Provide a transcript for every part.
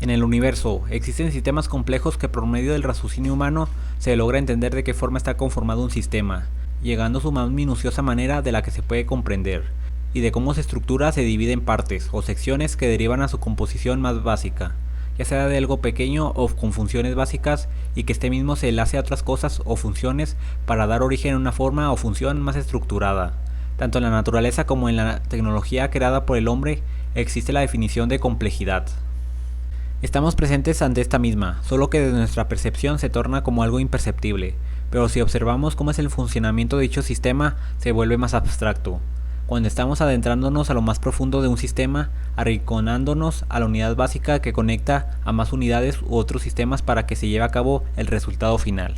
En el universo, existen sistemas complejos que por medio del raciocinio humano se logra entender de qué forma está conformado un sistema, llegando a su más minuciosa manera de la que se puede comprender, y de cómo su estructura se divide en partes o secciones que derivan a su composición más básica, ya sea de algo pequeño o con funciones básicas y que este mismo se enlace a otras cosas o funciones para dar origen a una forma o función más estructurada. Tanto en la naturaleza como en la tecnología creada por el hombre existe la definición de complejidad. Estamos presentes ante esta misma, solo que desde nuestra percepción se torna como algo imperceptible, pero si observamos cómo es el funcionamiento de dicho sistema, se vuelve más abstracto. Cuando estamos adentrándonos a lo más profundo de un sistema, arrinconándonos a la unidad básica que conecta a más unidades u otros sistemas para que se lleve a cabo el resultado final.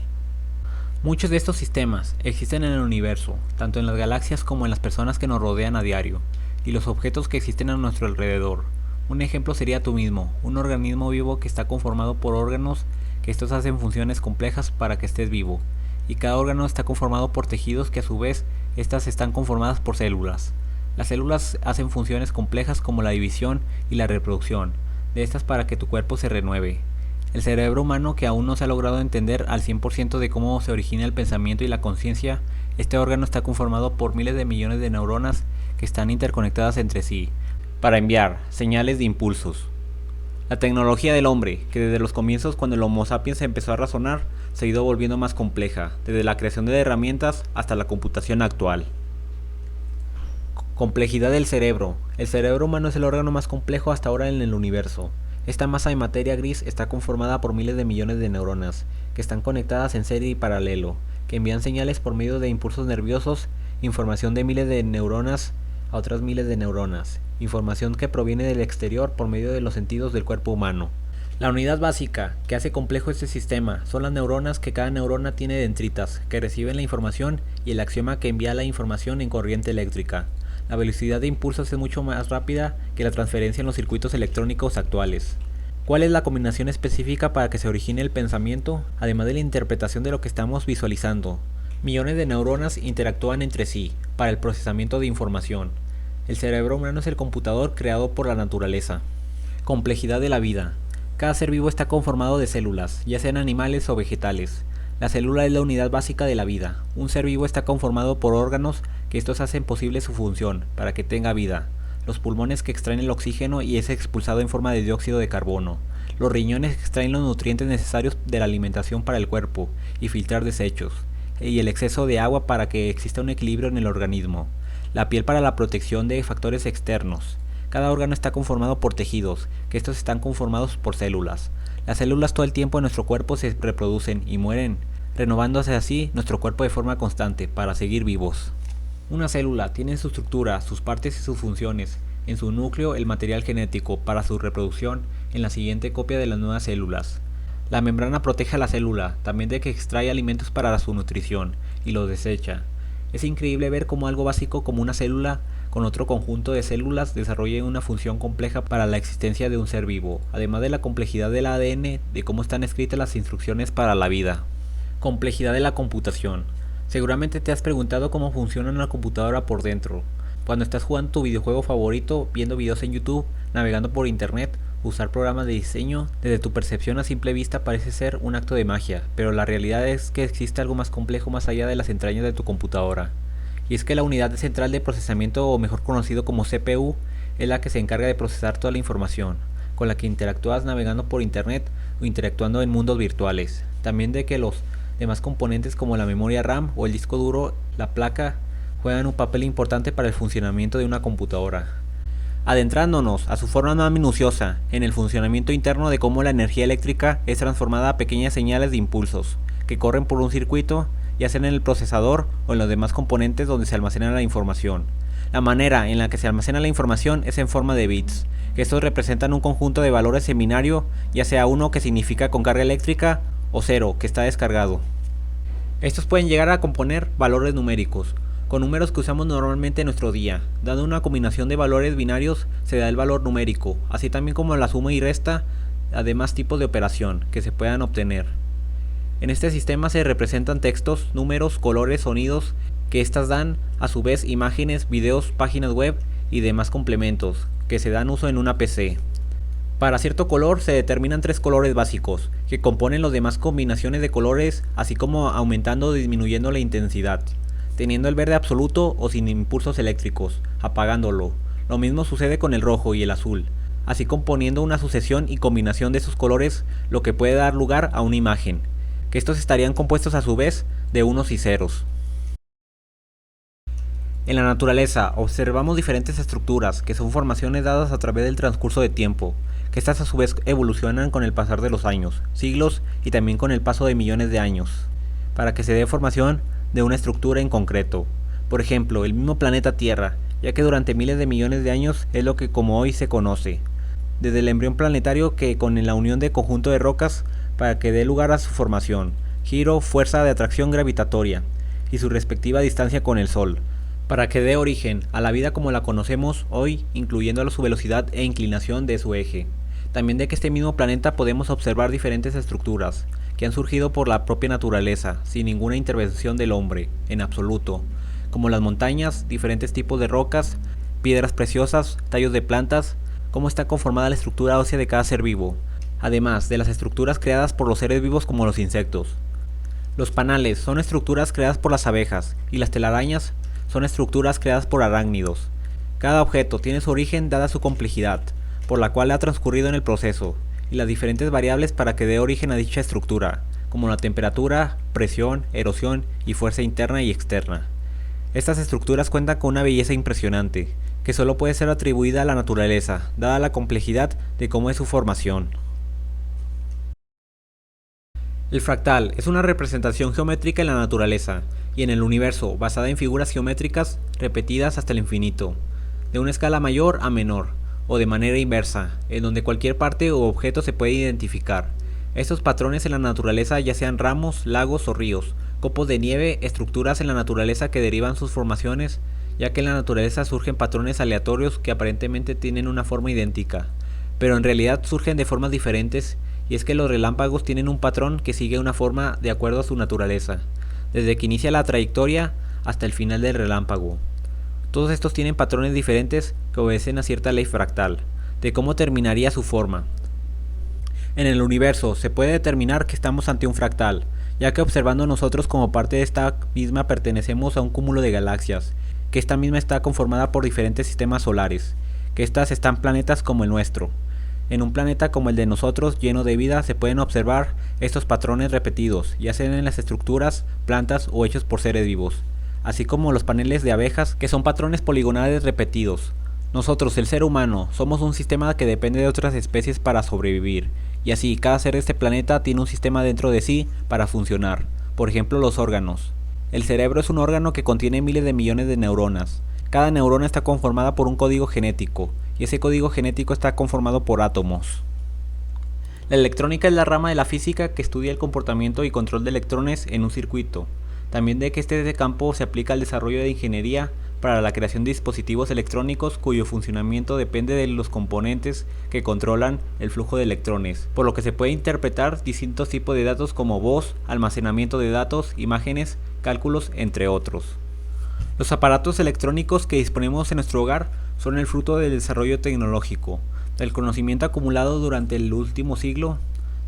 Muchos de estos sistemas existen en el universo, tanto en las galaxias como en las personas que nos rodean a diario, y los objetos que existen a nuestro alrededor. Un ejemplo sería tú mismo, un organismo vivo que está conformado por órganos que estos hacen funciones complejas para que estés vivo, y cada órgano está conformado por tejidos que a su vez estas están conformadas por células. Las células hacen funciones complejas como la división y la reproducción, de estas para que tu cuerpo se renueve. El cerebro humano, que aún no se ha logrado entender al 100% de cómo se origina el pensamiento y la conciencia, este órgano está conformado por miles de millones de neuronas que están interconectadas entre sí, para enviar señales de impulsos. La tecnología del hombre, que desde los comienzos cuando el Homo sapiens empezó a razonar, se ha ido volviendo más compleja, desde la creación de herramientas hasta la computación actual. Complejidad del cerebro. El cerebro humano es el órgano más complejo hasta ahora en el universo. Esta masa de materia gris está conformada por miles de millones de neuronas, que están conectadas en serie y paralelo, que envían señales por medio de impulsos nerviosos, información de miles de neuronas a otras miles de neuronas, información que proviene del exterior por medio de los sentidos del cuerpo humano. La unidad básica que hace complejo este sistema son las neuronas, que cada neurona tiene dendritas que reciben la información, y el axioma que envía la información en corriente eléctrica. La velocidad de impulsos es mucho más rápida que la transferencia en los circuitos electrónicos actuales. ¿Cuál es la combinación específica para que se origine el pensamiento, además de la interpretación de lo que estamos visualizando? Millones de neuronas interactúan entre sí para el procesamiento de información. El cerebro humano es el computador creado por la naturaleza. Complejidad de la vida. Cada ser vivo está conformado de células, ya sean animales o vegetales. La célula es la unidad básica de la vida. Un ser vivo está conformado por órganos que estos hacen posible su función, para que tenga vida. Los pulmones, que extraen el oxígeno y es expulsado en forma de dióxido de carbono. Los riñones, que extraen los nutrientes necesarios de la alimentación para el cuerpo y filtrar desechos. Y el exceso de agua para que exista un equilibrio en el organismo. La piel para la protección de factores externos. Cada órgano está conformado por tejidos, que estos están conformados por células. Las células todo el tiempo en nuestro cuerpo se reproducen y mueren, renovándose así nuestro cuerpo de forma constante para seguir vivos. Una célula tiene su estructura, sus partes y sus funciones. En su núcleo, el material genético para su reproducción en la siguiente copia de las nuevas células. La membrana protege a la célula, también de que extrae alimentos para su nutrición y los desecha. Es increíble ver cómo algo básico como una célula con otro conjunto de células desarrolla una función compleja para la existencia de un ser vivo, además de la complejidad del ADN, de cómo están escritas las instrucciones para la vida. Complejidad de la computación. Seguramente te has preguntado cómo funciona una computadora por dentro. Cuando estás jugando tu videojuego favorito, viendo videos en YouTube, navegando por internet, usar programas de diseño, desde tu percepción a simple vista parece ser un acto de magia, pero la realidad es que existe algo más complejo más allá de las entrañas de tu computadora. Y es que la unidad central de procesamiento, o mejor conocido como CPU, es la que se encarga de procesar toda la información, con la que interactúas navegando por internet o interactuando en mundos virtuales. También de que los demás componentes como la memoria RAM o el disco duro, la placa, juegan un papel importante para el funcionamiento de una computadora. Adentrándonos a su forma más minuciosa en el funcionamiento interno de cómo la energía eléctrica es transformada a pequeñas señales de impulsos que corren por un circuito, ya sea en el procesador o en los demás componentes donde se almacena la información. La manera en la que se almacena la información es en forma de bits, que estos representan un conjunto de valores en binario, ya sea 1 que significa con carga eléctrica o 0 que está descargado. Estos pueden llegar a componer valores numéricos, con números que usamos normalmente en nuestro día. Dando una combinación de valores binarios se da el valor numérico, así también como la suma y resta, además tipos de operación que se puedan obtener. En este sistema se representan textos, números, colores, sonidos, que estas dan a su vez imágenes, videos, páginas web y demás complementos que se dan uso en una PC. Para cierto color se determinan tres colores básicos, que componen las demás combinaciones de colores, así como aumentando o disminuyendo la intensidad, teniendo el verde absoluto o sin impulsos eléctricos, apagándolo. Lo mismo sucede con el rojo y el azul, así componiendo una sucesión y combinación de sus colores, lo que puede dar lugar a una imagen, que estos estarían compuestos a su vez de unos y ceros. En la naturaleza observamos diferentes estructuras, que son formaciones dadas a través del transcurso de tiempo, que estas a su vez evolucionan con el pasar de los años, siglos y también con el paso de millones de años, para que se dé formación de una estructura en concreto. Por ejemplo, el mismo planeta Tierra, ya que durante miles de millones de años es lo que como hoy se conoce, desde el embrión planetario que con la unión de conjunto de rocas para que dé lugar a su formación, giro, fuerza de atracción gravitatoria y su respectiva distancia con el Sol, para que dé origen a la vida como la conocemos hoy, incluyendo su velocidad e inclinación de su eje. También de que este mismo planeta podemos observar diferentes estructuras, que han surgido por la propia naturaleza, sin ninguna intervención del hombre, en absoluto, como las montañas, diferentes tipos de rocas, piedras preciosas, tallos de plantas, cómo está conformada la estructura ósea de cada ser vivo, además de las estructuras creadas por los seres vivos como los insectos. Los panales son estructuras creadas por las abejas, y las telarañas son estructuras creadas por arácnidos. Cada objeto tiene su origen dada su complejidad, por la cual ha transcurrido en el proceso, y las diferentes variables para que dé origen a dicha estructura, como la temperatura, presión, erosión y fuerza interna y externa. Estas estructuras cuentan con una belleza impresionante, que solo puede ser atribuida a la naturaleza, dada la complejidad de cómo es su formación. El fractal es una representación geométrica en la naturaleza y en el universo basada en figuras geométricas repetidas hasta el infinito, de una escala mayor a menor, o de manera inversa, en donde cualquier parte o objeto se puede identificar. Estos patrones en la naturaleza, ya sean ramos, lagos o ríos, copos de nieve, estructuras en la naturaleza que derivan sus formaciones, ya que en la naturaleza surgen patrones aleatorios que aparentemente tienen una forma idéntica, pero en realidad surgen de formas diferentes. Y es que los relámpagos tienen un patrón que sigue una forma de acuerdo a su naturaleza, desde que inicia la trayectoria hasta el final del relámpago. Todos estos tienen patrones diferentes que obedecen a cierta ley fractal, de cómo terminaría su forma. En el universo se puede determinar que estamos ante un fractal, ya que observando nosotros como parte de esta misma pertenecemos a un cúmulo de galaxias, que esta misma está conformada por diferentes sistemas solares, que estas están planetas como el nuestro. En un planeta como el de nosotros, lleno de vida, se pueden observar estos patrones repetidos, ya sean en las estructuras, plantas o hechos por seres vivos, así como los paneles de abejas, que son patrones poligonales repetidos. Nosotros, el ser humano, somos un sistema que depende de otras especies para sobrevivir, y así cada ser de este planeta tiene un sistema dentro de sí para funcionar. Por ejemplo, los órganos. El cerebro es un órgano que contiene miles de millones de neuronas. Cada neurona está conformada por un código genético, y ese código genético está conformado por átomos. La electrónica es la rama de la física que estudia el comportamiento y control de electrones en un circuito. También de que este campo se aplica al desarrollo de ingeniería para la creación de dispositivos electrónicos cuyo funcionamiento depende de los componentes que controlan el flujo de electrones, por lo que se puede interpretar distintos tipos de datos como voz, almacenamiento de datos, imágenes, cálculos, entre otros. Los aparatos electrónicos que disponemos en nuestro hogar son el fruto del desarrollo tecnológico, del conocimiento acumulado durante el último siglo,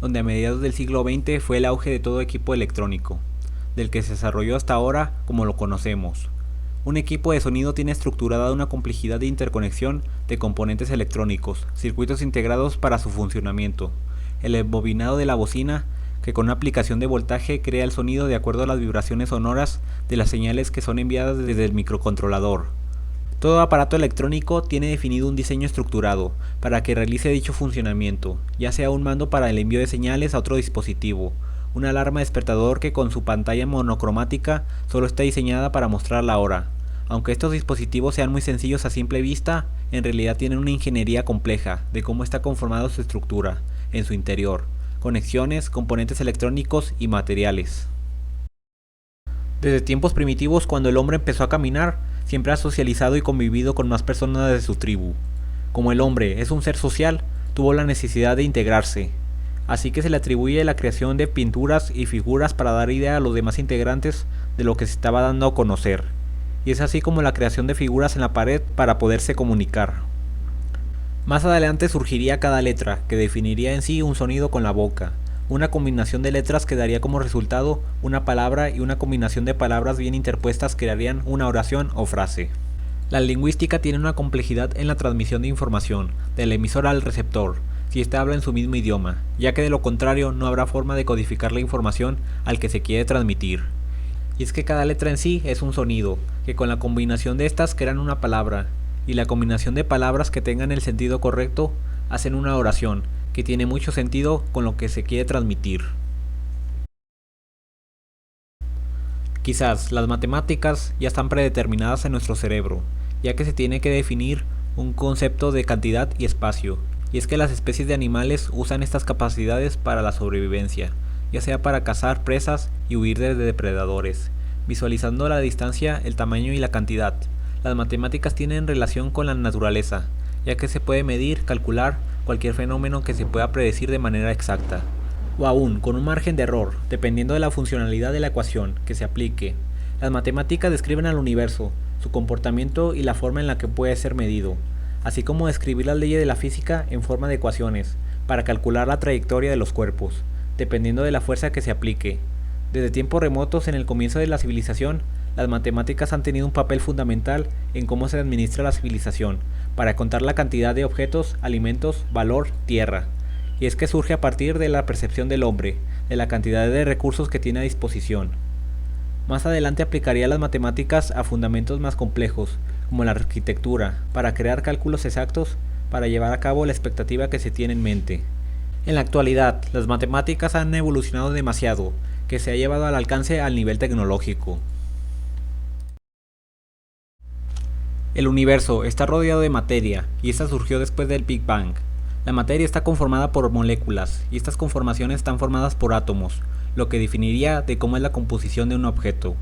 donde a mediados del siglo XX fue el auge de todo equipo electrónico, del que se desarrolló hasta ahora como lo conocemos. Un equipo de sonido tiene estructurada una complejidad de interconexión de componentes electrónicos, circuitos integrados para su funcionamiento. El embobinado de la bocina, que con una aplicación de voltaje crea el sonido de acuerdo a las vibraciones sonoras de las señales que son enviadas desde el microcontrolador. Todo aparato electrónico tiene definido un diseño estructurado para que realice dicho funcionamiento, ya sea un mando para el envío de señales a otro dispositivo, una alarma despertador que con su pantalla monocromática solo está diseñada para mostrar la hora. Aunque estos dispositivos sean muy sencillos a simple vista, en realidad tienen una ingeniería compleja de cómo está conformada su estructura, en su interior, conexiones, componentes electrónicos y materiales. Desde tiempos primitivos, cuando el hombre empezó a caminar, siempre ha socializado y convivido con más personas de su tribu. Como el hombre es un ser social, tuvo la necesidad de integrarse, así que se le atribuye la creación de pinturas y figuras para dar idea a los demás integrantes de lo que se estaba dando a conocer, y es así como la creación de figuras en la pared para poderse comunicar. Más adelante surgiría cada letra, que definiría en sí un sonido con la boca, una combinación de letras que daría como resultado una palabra y una combinación de palabras bien interpuestas crearían una oración o frase. La lingüística tiene una complejidad en la transmisión de información, del emisor al receptor, si éste habla en su mismo idioma, ya que de lo contrario no habrá forma de codificar la información al que se quiere transmitir. Y es que cada letra en sí es un sonido, que con la combinación de estas crean una palabra, y la combinación de palabras que tengan el sentido correcto hacen una oración, que tiene mucho sentido con lo que se quiere transmitir. Quizás las matemáticas ya están predeterminadas en nuestro cerebro, ya que se tiene que definir un concepto de cantidad y espacio, y es que las especies de animales usan estas capacidades para la sobrevivencia, ya sea para cazar presas y huir de depredadores, visualizando la distancia, el tamaño y la cantidad. Las matemáticas tienen relación con la naturaleza, ya que se puede medir, calcular cualquier fenómeno que se pueda predecir de manera exacta, o aún con un margen de error, dependiendo de la funcionalidad de la ecuación que se aplique. Las matemáticas describen al universo, su comportamiento y la forma en la que puede ser medido, así como describir las leyes de la física en forma de ecuaciones, para calcular la trayectoria de los cuerpos, dependiendo de la fuerza que se aplique. Desde tiempos remotos, en el comienzo de la civilización, las matemáticas han tenido un papel fundamental en cómo se administra la civilización, para contar la cantidad de objetos, alimentos, valor, tierra. Y es que surge a partir de la percepción del hombre, de la cantidad de recursos que tiene a disposición. Más adelante aplicaría las matemáticas a fundamentos más complejos, como la arquitectura, para crear cálculos exactos para llevar a cabo la expectativa que se tiene en mente. En la actualidad, las matemáticas han evolucionado demasiado, que se ha llevado al alcance al nivel tecnológico. El universo está rodeado de materia, y esta surgió después del Big Bang. La materia está conformada por moléculas, y estas conformaciones están formadas por átomos, lo que definiría de cómo es la composición de un objeto.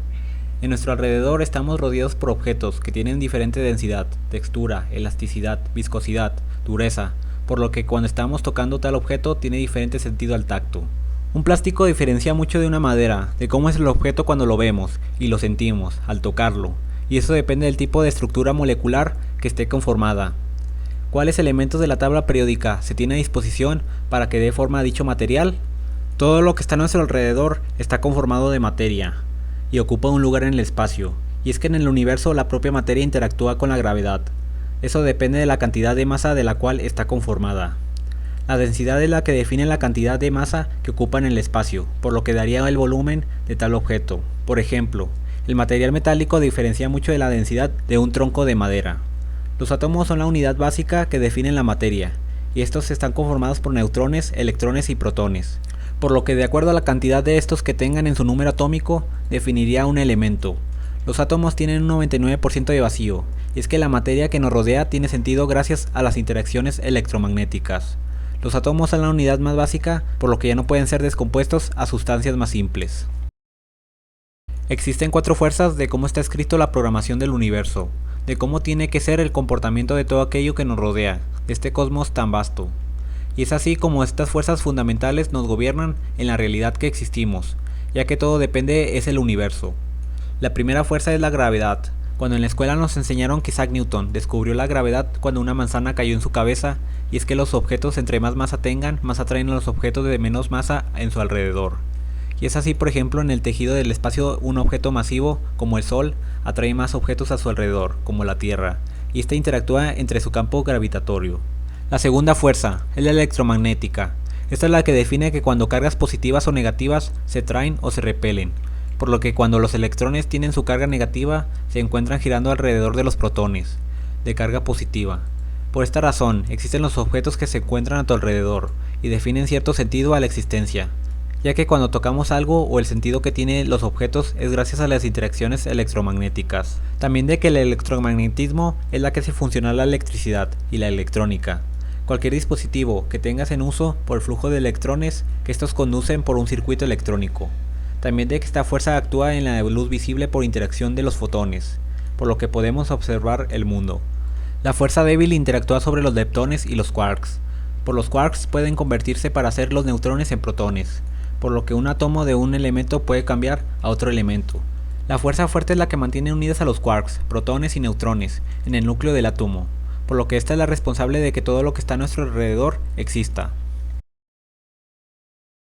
En nuestro alrededor estamos rodeados por objetos que tienen diferente densidad, textura, elasticidad, viscosidad, dureza, por lo que cuando estamos tocando tal objeto tiene diferente sentido al tacto. Un plástico diferencia mucho de una madera, de cómo es el objeto cuando lo vemos y lo sentimos al tocarlo, y eso depende del tipo de estructura molecular que esté conformada. ¿Cuáles elementos de la tabla periódica se tiene a disposición para que dé forma a dicho material? Todo lo que está a nuestro alrededor está conformado de materia y ocupa un lugar en el espacio, y es que en el universo la propia materia interactúa con la gravedad. Eso depende de la cantidad de masa de la cual está conformada. La densidad es la que define la cantidad de masa que ocupa en el espacio, por lo que daría el volumen de tal objeto. Por ejemplo, el material metálico diferencia mucho de la densidad de un tronco de madera. Los átomos son la unidad básica que definen la materia, y estos están conformados por neutrones, electrones y protones, por lo que de acuerdo a la cantidad de estos que tengan en su número atómico, definiría un elemento. Los átomos tienen un 99% de vacío, y es que la materia que nos rodea tiene sentido gracias a las interacciones electromagnéticas. Los átomos son la unidad más básica, por lo que ya no pueden ser descompuestos a sustancias más simples. Existen 4 fuerzas de cómo está escrito la programación del universo, de cómo tiene que ser el comportamiento de todo aquello que nos rodea, de este cosmos tan vasto. Y es así como estas fuerzas fundamentales nos gobiernan en la realidad que existimos, ya que todo depende es el universo. La primera fuerza es la gravedad. Cuando en la escuela nos enseñaron que Isaac Newton descubrió la gravedad cuando una manzana cayó en su cabeza, y es que los objetos entre más masa tengan, más atraen a los objetos de menos masa en su alrededor. Y es así, por ejemplo, en el tejido del espacio, un objeto masivo, como el Sol, atrae más objetos a su alrededor, como la Tierra, y este interactúa entre su campo gravitatorio. La segunda fuerza es la electromagnética. Esta es la que define que cuando cargas positivas o negativas se traen o se repelen, por lo que cuando los electrones tienen su carga negativa, se encuentran girando alrededor de los protones, de carga positiva. Por esta razón, existen los objetos que se encuentran a tu alrededor, y definen cierto sentido a la existencia, ya que cuando tocamos algo o el sentido que tienen los objetos es gracias a las interacciones electromagnéticas. También de que el electromagnetismo es la que hace funcionar la electricidad y la electrónica. Cualquier dispositivo que tengas en uso por el flujo de electrones que estos conducen por un circuito electrónico. También de que esta fuerza actúa en la luz visible por interacción de los fotones, por lo que podemos observar el mundo. La fuerza débil interactúa sobre los leptones y los quarks. Por los quarks pueden convertirse para hacer los neutrones en protones, por lo que un átomo de un elemento puede cambiar a otro elemento. La fuerza fuerte es la que mantiene unidas a los quarks, protones y neutrones en el núcleo del átomo, por lo que esta es la responsable de que todo lo que está a nuestro alrededor exista.